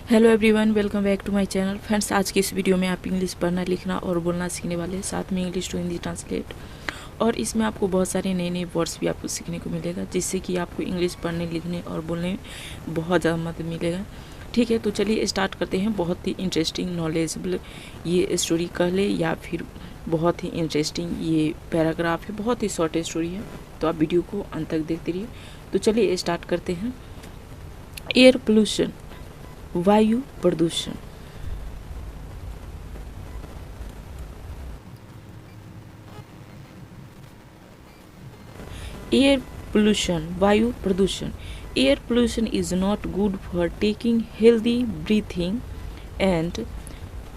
Hello everyone, welcome back to my channel. Friends, आज की इस वीडियो में आप इंग्लिश पढ़ना, लिखना और बोलना सीखने वाले हैं, साथ में इंग्लिश टू हिंदी ट्रांसलेट। और इसमें आपको बहुत सारे नए नए वर्ड्स भी आपको सीखने को मिलेगा, जिससे कि आपको इंग्लिश पढ़ने, लिखने और बोलने में बहुत ज़्यादा मदद मिलेगा। ठीक है, तो चलिए स्टार्ट करते हैं। बहुत ही इंटरेस्टिंग, नॉलेजेबल ये स्टोरी कह ले या फिर बहुत ही इंटरेस्टिंग ये पैराग्राफ है, बहुत ही शॉर्ट स्टोरी है, तो आप वीडियो को अंत तक देखते रहिए। तो चलिए स्टार्ट करते हैं। एयर पोल्यूशन, वायु प्रदूषण। एयर पोल्यूशन, वायु प्रदूषण। Air pollution is not good for taking healthy breathing, and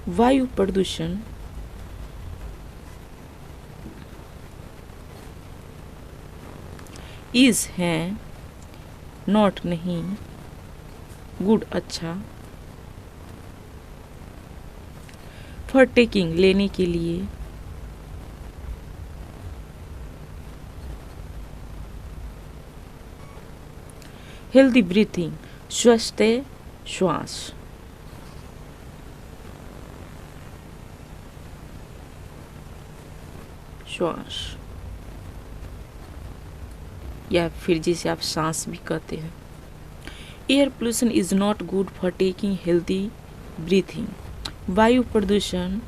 वायु प्रदूषण is है, not नहीं, good अच्छा, for taking लेने के लिए, हेल्दी ब्रीथिंग स्वस्थ श्वास, श्वास या फिर जिसे आप सांस भी कहते हैं। Air pollution is not good for taking healthy breathing. वायु प्रदूषण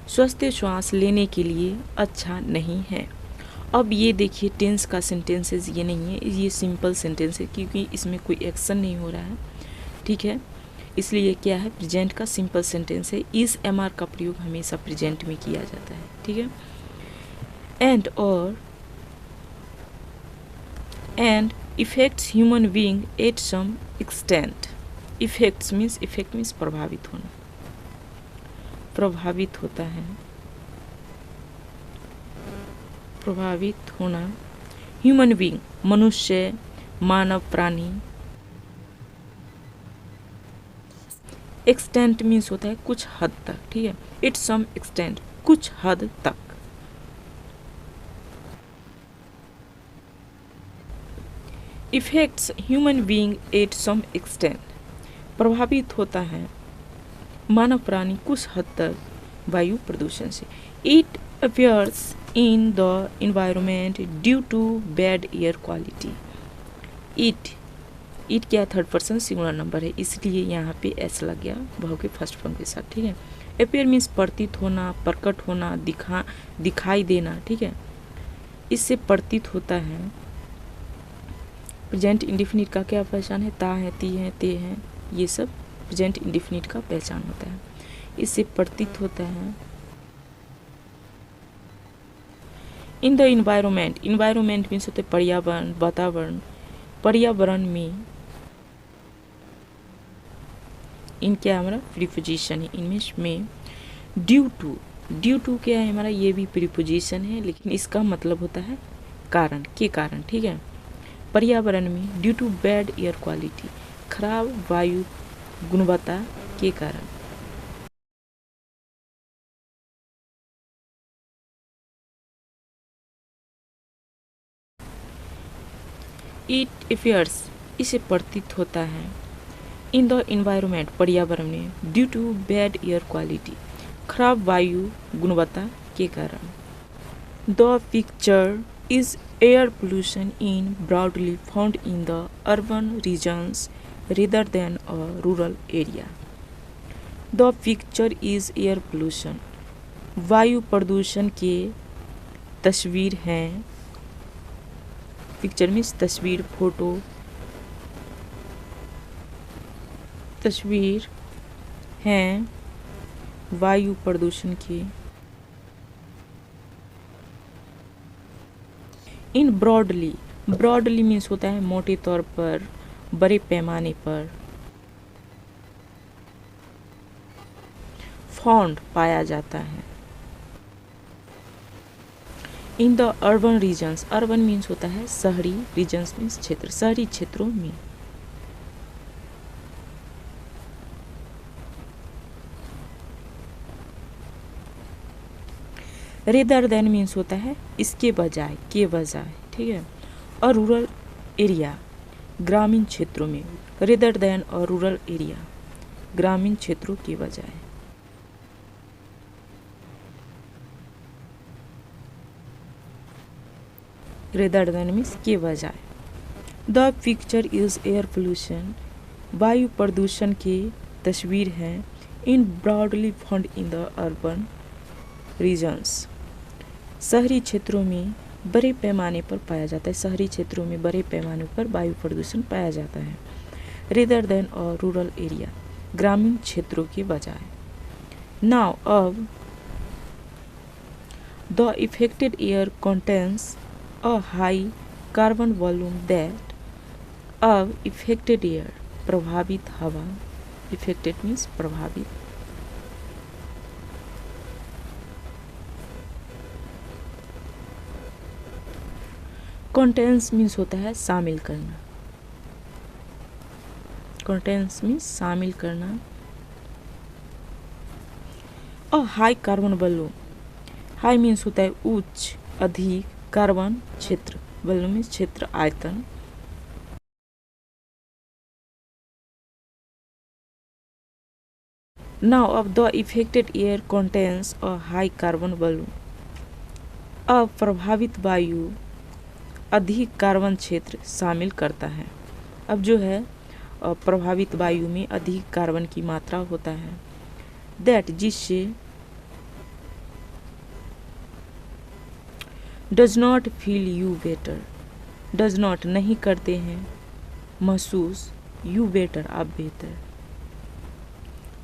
स्वस्थ श्वास लेने के लिए अच्छा नहीं है। अब ये देखिए, टेंस का सेंटेंसेस ये नहीं है, ये सिंपल सेंटेंस है, क्योंकि इसमें कोई एक्शन नहीं हो रहा है। ठीक है, इसलिए क्या है, प्रेजेंट का सिंपल सेंटेंस है। इस एम का प्रयोग हमेशा प्रेजेंट में किया जाता है। ठीक है, and effects human being at some extent. Effects means प्रभावित होना, प्रभावित होता है, प्रभावित होना। ह्यूमन बीइंग मनुष्य, मानव प्राणी। एक्सटेंट मीन्स होता है कुछ हद तक। ठीक है, इट्स सम एक्सटेंट, कुछ हद तक। Effects human being at some extent, प्रभावित होता है मानव प्राणी कुछ हद तक वायु प्रदूषण से। It appears in the environment due to bad air quality. It क्या थर्ड पर्सन सिंगुलर नंबर है, इसलिए यहाँ पे एस लग गया भाव के फर्स्ट फॉर्म के साथ। ठीक है, appear मीन्स प्रतीत होना, प्रकट होना, दिखाई देना। ठीक है, इससे प्रतीत होता है। प्रेजेंट इंडिफिनिट का क्या पहचान है, ता है, ती है, ते है, ये सब प्रेजेंट इंडिफिनिट का पहचान होता है। इससे प्रतीत होता है। In the environment, environment means होते पर्यावरण, वातावरण। पर्यावरण में इन क्या हमारा प्रीपोजिशन है, इनमें में ड्यू टू क्या है हमारा, ये भी प्रीपोजिशन है, लेकिन इसका मतलब होता है कारण, के कारण। ठीक है, पर्यावरण में due to bad air quality, खराब वायु गुणवत्ता के कारण। इट अफेयर्स, इसे प्रतीत होता है। इन द इन्वायरमेंट, पर्यावरण में, due to bad air quality, खराब वायु गुणवत्ता के कारण। The picture is air pollution in broadly found in the urban regions rather than a rural area. The picture is air pollution, वायु प्रदूषण के तस्वीर हैं। पिक्चर मीन्स तस्वीर, फोटो, तस्वीर हैं वायु प्रदूषण के। इन ब्रॉडली, ब्रॉडली मीन्स होता है मोटे तौर पर, बड़े पैमाने पर। फाउंड पाया जाता है। In the urban regions, urban means होता है शहरी, रीजन्स मीन्स क्षेत्र, शहरी क्षेत्रों में। रेदर देन मीन्स होता है इसके बजाय, के बजाय। ठीक है, और रूरल एरिया ग्रामीण क्षेत्रों में, रेदर देन और रूरल एरिया ग्रामीण क्षेत्रों के बजाय। रेदर देन मीन्स के बजाय। The picture is air pollution, वायु प्रदूषण की तस्वीर है, in broadly found in the urban regions, शहरी क्षेत्रों में बड़े पैमाने पर पाया जाता है, शहरी क्षेत्रों में बड़े पैमाने पर वायु प्रदूषण पाया जाता है। रेदर देन और रूरल एरिया, ग्रामीण क्षेत्रों के बजाय। नाउ अब the affected air contains a high carbon volume that, अब इफेक्टेड एयर प्रभावित हवा, इफेक्टेड मीन्स प्रभावित, कंटेन्स मीन्स होता है शामिल करना, कंटेन्स मीन्स शामिल करना। और high carbon volume, high means होता है उच्च, अधिक, कार्बन क्षेत्र, वॉल्यूम मीन्स क्षेत्र, आयतन। नाउ अब the affected air contains a high carbon volume, अब प्रभावित वायु अधिक कार्बन क्षेत्र शामिल करता है। अब जो है प्रभावित वायु में अधिक कार्बन की मात्रा होता है, दैट जिससे does not feel you better, does not नहीं करते हैं महसूस, यू बेटर आप बेहतर,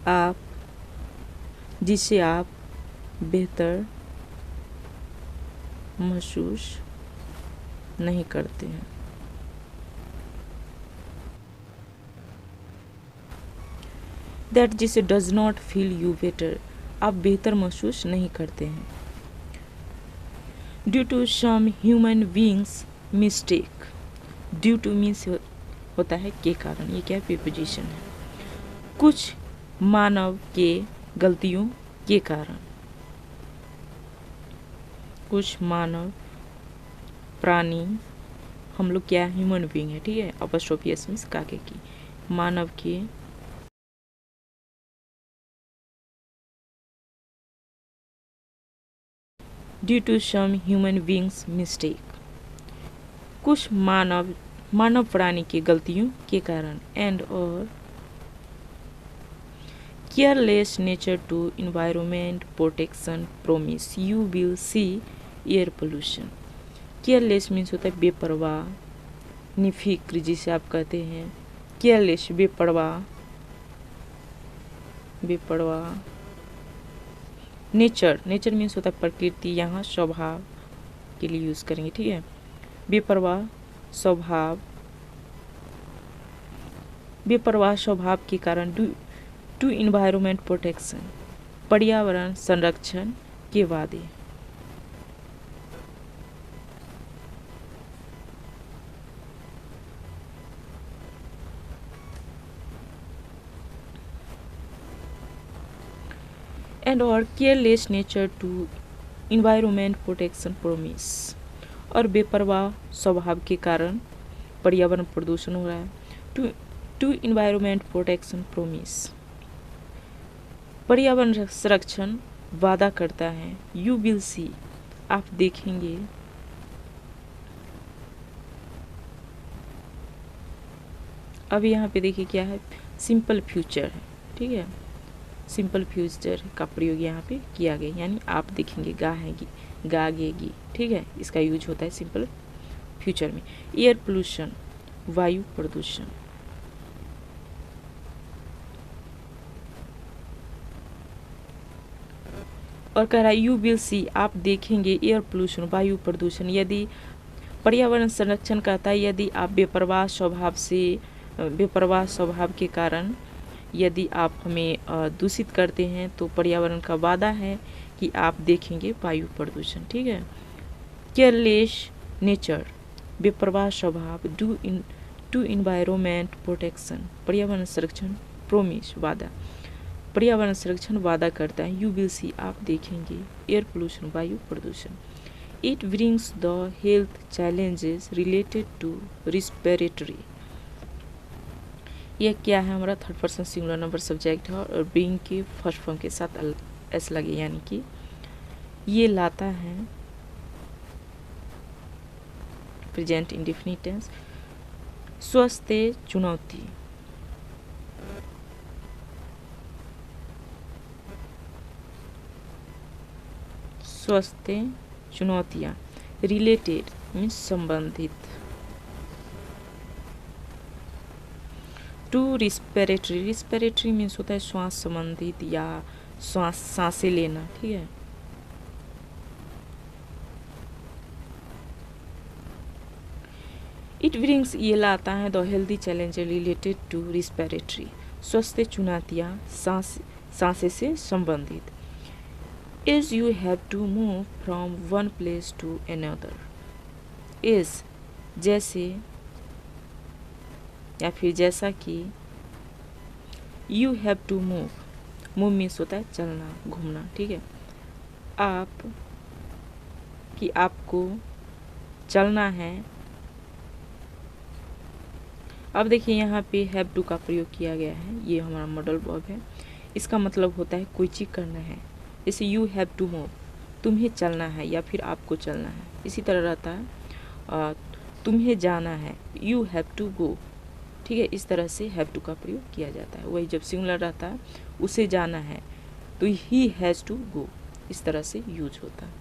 आप जिससे आप बेहतर महसूस नहीं करते हैं। दैट जिससे does not feel you better आप बेहतर महसूस नहीं करते हैं। Due to some human beings mistake, due to means होता है के कारण, ये क्या प्रीपोजिशन है। कुछ मानव के गलतियों के कारण, कुछ मानव प्राणी, हम लोग क्या ह्यूमन बीइंग है, ठीक है, अपॉस्ट्रोफी एस मीन्स काके की, मानव के due to some human beings mistake, कुछ मानव प्राणी की गलतियों के कारण, एंड और careless nature to environment protection promise you will see air pollution. Careless means होता है बेपरवाह, निफिक्र जिसे आप कहते हैं, केयरलेस बेपरवाह, बेपरवाह। नेचर, नेचर मीन्स होता है प्रकृति, यहाँ स्वभाव के लिए यूज करेंगे, ठीक है। बेपरवाह स्वभाव, बेपरवाह स्वभाव के कारण टू इन्वायरमेंट प्रोटेक्शन पर्यावरण संरक्षण के वादे। एंड और careless nature to environment protection promise, और बेपरवाह स्वभाव के कारण पर्यावरण प्रदूषण हो रहा है। टू इन्वायरमेंट प्रोटेक्शन प्रोमिस पर्यावरण संरक्षण वादा करता है, यू विल सी आप देखेंगे, अब यहाँ पे देखिए क्या है, सिंपल फ्यूचर है, ठीक है, सिंपल फ्यूचर का प्रयोग यहाँ पे किया गया, यानी आप देखेंगे, गागेगी, ठीक है, इसका यूज होता है सिंपल फ्यूचर में। एयर पोल्यूशन वायु प्रदूषण, और कह रहा है यू विल सी आप देखेंगे एयर पोल्यूशन वायु प्रदूषण, यदि पर्यावरण संरक्षण कहता है यदि आप बेपरवाह स्वभाव के कारण यदि आप हमें दूषित करते हैं तो पर्यावरण का वादा है कि आप देखेंगे वायु प्रदूषण, ठीक है। केयरलेस नेचर बेपरवाह स्वभाव, टू इन्वायरमेंट प्रोटेक्शन पर्यावरण संरक्षण, प्रोमिस वादा, पर्यावरण संरक्षण वादा करता है, यू विल सी आप देखेंगे एयर पोल्यूशन वायु प्रदूषण। It brings the health challenges related to respiratory, ये क्या है, हमारा third person singular number subject है और बीइंग के फर्स्ट फॉर्म के साथ एस लगे, यानी कि ये लाता है प्रेजेंट इंडेफिनिट टेंस, स्वस्थ चुनौती, स्वस्थ चुनौतियाँ, रिलेटेड मीन्स संबंधित, टू रिस्पिरेटरी, रिस्पिरेटरी मीन्स होता है श्वास संबंधित या सांसें लेना, ठीक है। इट ब्रिंग्स ये लाता है the healthy challenge related to respiratory, स्वस्थ चुनौतियाँ सांसें से संबंधित। As you have to move from one place to another, is जैसे या फिर जैसा कि, you have to move means होता है चलना घूमना, ठीक है। आप कि आपको चलना है। अब देखिए यहाँ पे हैव टू का प्रयोग किया गया है, ये हमारा मॉडल वर्ब है। इसका मतलब होता है कोई चीज़ करना है, जैसे यू हैव टू मूव, तुम्हें चलना है या फिर आपको चलना है। इसी तरह रहता है तुम्हें जाना है, यू हैव टू गो, ठीक है। इस तरह से हैव टू का प्रयोग किया जाता है। वही जब सिंगुलर रहता है उसे जाना है तो ही हैज़ टू गो, इस तरह से यूज होता है।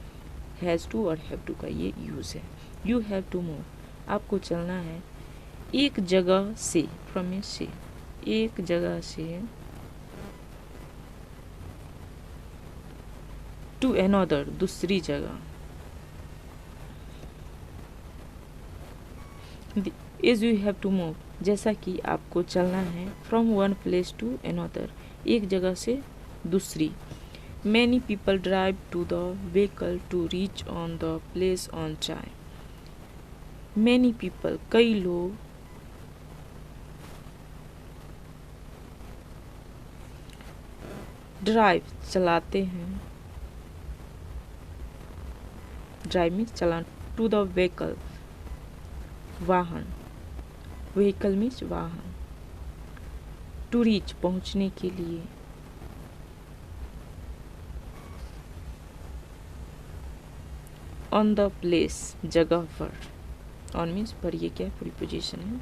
हैज़ टू और हैव टू का ये यूज़ है। यू हैव टू मूव, आपको चलना है एक जगह से, फ्रॉम से, एक जगह से टू अनदर, दूसरी जगह। As you have to move, जैसा कि आपको चलना है from one place to another, एक जगह से दूसरी। Many people drive to the vehicle to reach on the place on time. Many people, कई लोग, ड्राइव चलाते हैं, ड्राइव मीन्स चलाना, टू द व्हीकल वाहन, व्हीकल मीन्स वाहन, टू रीच पहुंचने के लिए, ऑन द प्लेस जगह पर, ऑन मीन्स पर, ये क्या प्रीपोजिशन है।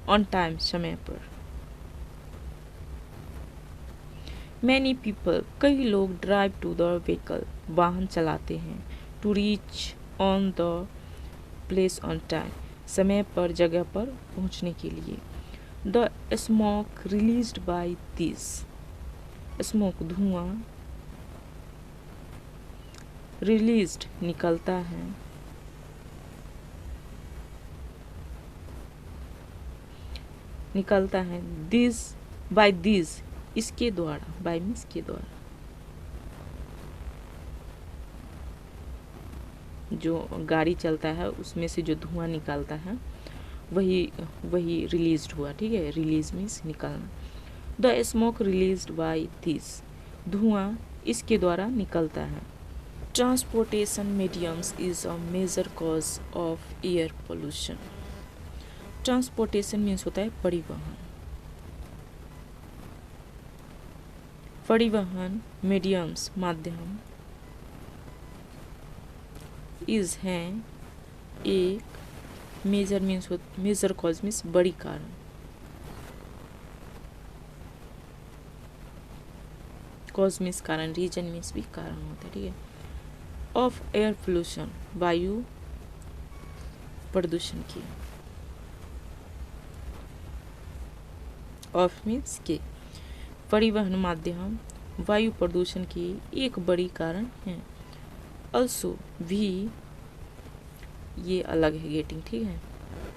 ऑन टाइम समय पर। मैनी पीपल, कई लोग, ड्राइव टू द व्हीकल वाहन चलाते हैं, to reach on the place on time समय पर जगह पर पहुंचने के लिए। The smoke released by this, smoke धुआं, रिलीज्ड निकलता है, निकलता है, दिस बाय दिस इसके द्वारा, बाय मीन्स के द्वारा, जो गाड़ी चलता है उसमें से जो धुआं निकलता है वही रिलीज्ड हुआ, ठीक है। रिलीज मीन्स निकलना। The smoke released by this, धुआं इसके द्वारा निकलता है। Transportation mediums is a major cause of air pollution. Transportation means होता है परिवहन, परिवहन, मीडियम्स माध्यम, इज हैं एक, major means major cause means बड़ी कारण, कॉज मीन्स कारण, रीजन मीन्स भी कारण होता है, ठीक है। ऑफ एयर पोल्यूशन, वायु प्रदूषण की, ऑफ मीन्स के, परिवहन माध्यम वायु प्रदूषण की एक बड़ी कारण है। अल्सो भी, ये अलग है गेटिंग, ठीक है।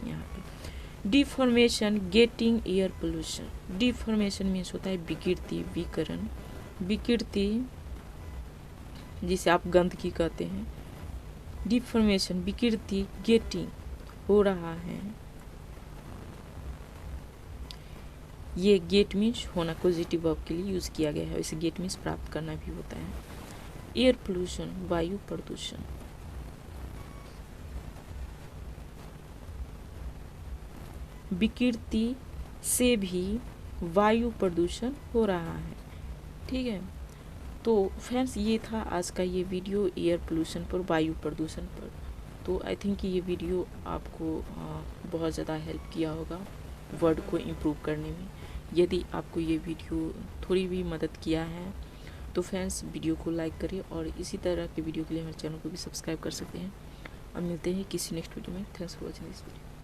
यहाँ पे deformation, getting air pollution. Deformation means होता है विकृति, विकरण, विकृति जिसे आप गंदगी कहते हैं। डिफॉर्मेशन विकृति, गेटिंग हो रहा है, ये गेट मीन्स होना पॉजिटिव वर्ब के लिए यूज किया गया है, वैसे गेट मीन्स प्राप्त करना भी होता है। एयर पोल्यूशन वायु प्रदूषण, विकृति से भी वायु प्रदूषण हो रहा है। ठीक है, तो फ्रेंड्स ये था आज का ये वीडियो एयर पोल्यूशन पर, वायु प्रदूषण पर। तो आई थिंक ये वीडियो आपको बहुत ज़्यादा हेल्प किया होगा वर्ड को इम्प्रूव करने में। यदि आपको ये वीडियो थोड़ी भी मदद किया है तो फ्रेंड्स वीडियो को लाइक करिए और इसी तरह के वीडियो के लिए हमारे चैनल को भी सब्सक्राइब कर सकते हैं। और मिलते हैं किसी नेक्स्ट वीडियो में। Thanks for watching this video.